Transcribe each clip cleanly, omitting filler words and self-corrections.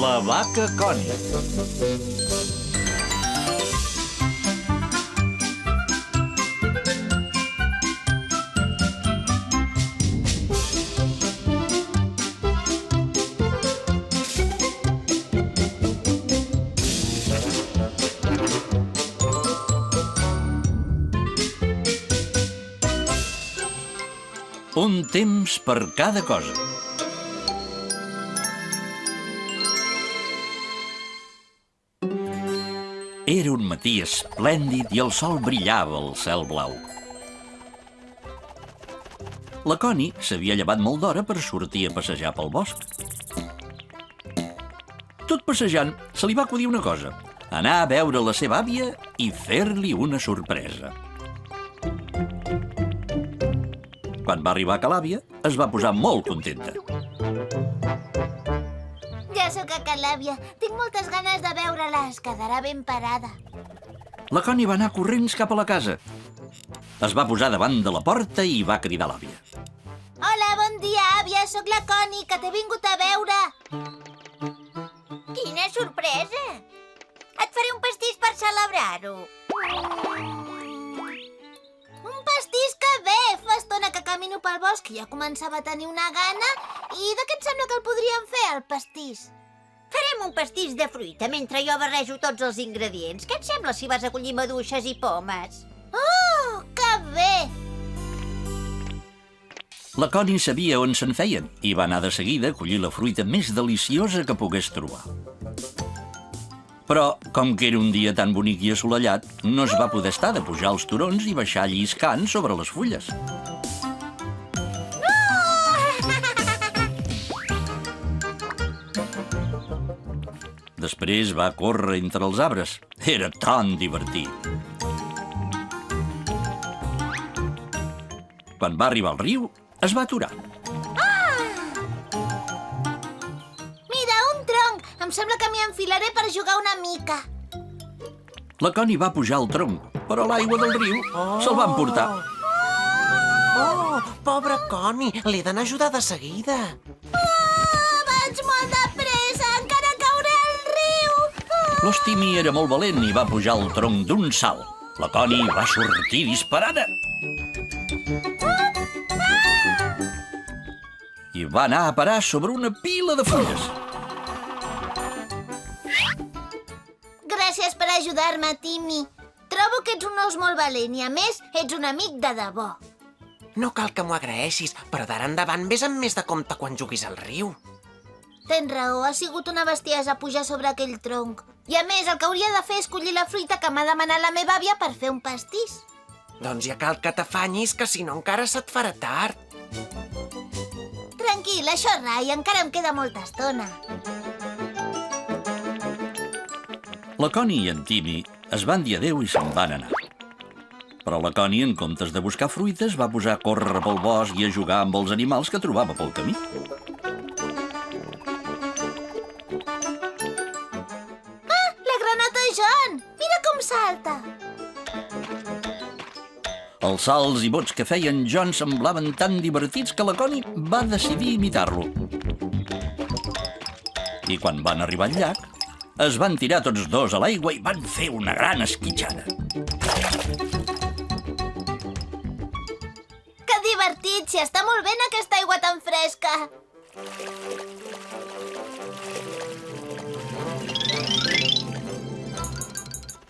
La vaca Connie. Un temps per cada cosa. Era un matí esplèndid i el sol brillava al cel blau. La Connie s'havia llevat molt d'hora per sortir a passejar pel bosc. Tot passejant, se li va acudir una cosa: anar a veure la seva àvia i fer-li una sorpresa. Quan va arribar a ca l'àvia, es va posar molt contenta. Ja sóc a ca l'àvia. Tinc moltes ganes de veure-la. Es quedarà ben parada. La Connie va anar corrents cap a la casa. Es va posar davant de la porta i va cridar a l'àvia. Hola, bon dia, àvia. Sóc la Connie, que t'he vingut a veure. Quina sorpresa! Et faré un pastís per celebrar-ho. Un pastís que bé! Fa estona que camino pel bosc i ja començava a tenir una gana. I de què et sembla que el podríem fer, el pastís? Farem un pastís de fruita mentre jo barrejo tots els ingredients. Què et sembla si vas a collir maduixes i pomes? Oh, que bé! La Connie sabia on se'n feien i va anar de seguida a collir la fruita més deliciosa que pogués trobar. Però, com que era un dia tan bonic i assolellat, no es va poder estar de pujar als turons i baixar lliscant sobre les fulles. Després va córrer entre els arbres. Era tan divertit. Quan va arribar al riu, es va aturar. Mira, un tronc! Em sembla que m'hi enfilaré per jugar una mica. La Connie va pujar al tronc, però l'aigua del riu se'l va emportar. Oh, pobra Connie, l'he d'anar a ajudar de seguida. Vaig molt de pressa! Encara cauré al riu! L'os Timmy era molt valent i va pujar al tronc d'un salt. La Connie va sortir disparada. I va anar a parar sobre una pila de fulles. Gràcies per ajudar-me, Timmy. Trobo que ets un os molt valent i, a més, ets un amic de debò. No cal que m'ho agraeixis, però d'ara endavant vés amb més de compte quan juguis al riu. Tens raó, ha sigut una bestiesa pujar sobre aquell tronc. I, a més, el que hauria de fer és collir la fruita que m'ha demanat la meva àvia per fer un pastís. Doncs ja cal que t'afanyis, que si no encara se't farà tard. Tranquil, això rai, encara em queda molta estona. La Connie i en Timmy es van dir adéu i se'n van anar. Però la Connie, en comptes de buscar fruites, va posar a córrer pel bosc i a jugar amb els animals que trobava pel camí. Ah, la granota John! Mira com salta! Els salts i bots que feien John semblaven tan divertits que la Connie va decidir imitar-lo. I quan van arribar al llac, es van tirar tots dos a l'aigua i van fer una gran esquitxada. Que divertit! Si està molt bé en aquesta aigua tan fresca!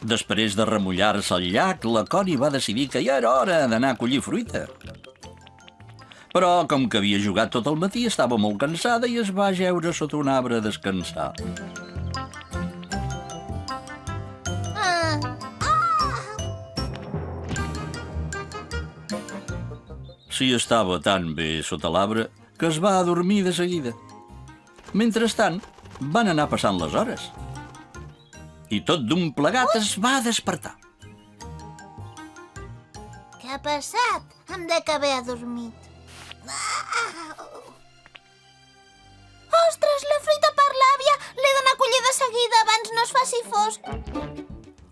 Després de remullar-se al llac, la Connie va decidir que ja era hora d'anar a collir fruita. Però, com que havia jugat tot el matí, estava molt cansada i es va jeure sota un arbre a descansar. Sí, estava tan bé sota l'arbre que es va adormir de seguida. Mentrestant, van anar passant les hores. I tot d'un plegat es va despertar. Què ha passat? Em dec haver adormit. Ostres, la fruita per l'àvia! L'he d'anar a collir de seguida abans no es faci fosc.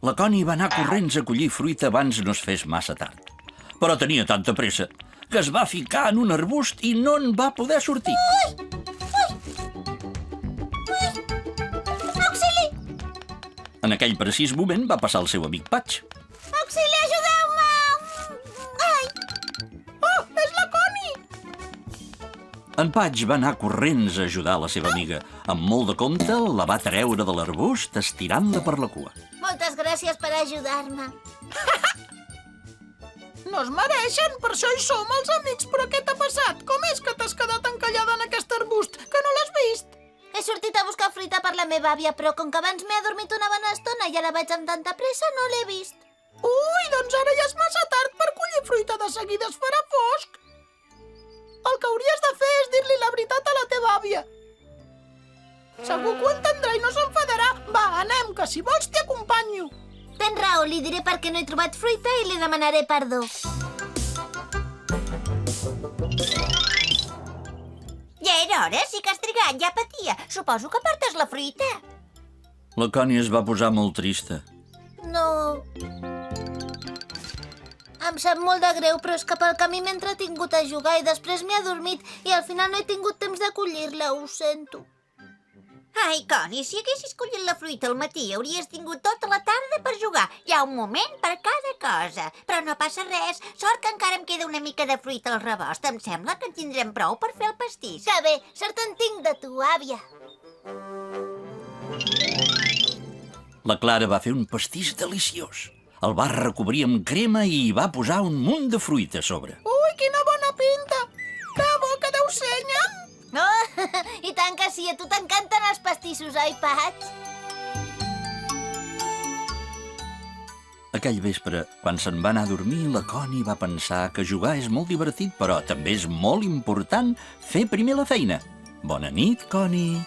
La Connie va anar corrents a collir fruita abans no es fes massa tard. Però tenia tanta pressa que es va ficar en un arbust i no en va poder sortir. En aquell precís moment va passar el seu amic Patch. Auxili, ajudeu-me! Ai! Oh, és la Connie! En Patch va anar corrents a ajudar la seva amiga. Amb molt de compte, la va treure de l'arbust estirant-la per la cua. Moltes gràcies per ajudar-me. No es mereixen, per això hi som els amics. Però què t'ha passat? Com és que t'has quedat encallada en aquest arbust? Que no l'has vist? He sortit a buscar fruita per la meva àvia, però com que abans m'he adormit una bona estona i ara vaig amb tanta pressa, no l'he vist. Ui, doncs ara ja és massa tard per collir fruita, de seguida es farà fosc. El que hauries de fer és dir-li la veritat a la teva àvia. Segur que ho entendrà i no s'enfadarà. Va, anem, que si vols t'hi acompanyo. Tens raó, li diré perquè no he trobat fruita i li demanaré perdó. Ja era hora, sí que has trigat, ja patia. Suposo que portes la fruita. La Connie es va posar molt trista. No... Em sap molt de greu, però és que pel camí m'he entretingut a jugar i després m'he adormit i al final no he tingut temps de collir-la, ho sento. Ai, Connie, si haguessis collit la fruita al matí, hauries tingut tota la tarda per jugar. Hi ha un moment per cada cosa. Però no passa res. Sort que encara em queda una mica de fruita al rebost. Em sembla que en tindrem prou per fer el pastís. Que bé, sort en tinc de tu, àvia. La Clara va fer un pastís deliciós. El va recobrir amb crema i hi va posar un munt de fruita a sobre. Ui, quina bona pinta. Que bo que deu ser, nyam. No, i tant que sí, a tu t'encanten els pastissos, oi, Patch? Aquell vespre, quan se'n va anar a dormir, la Connie va pensar que jugar és molt divertit, però també és molt important fer primer la feina. Bona nit, Connie.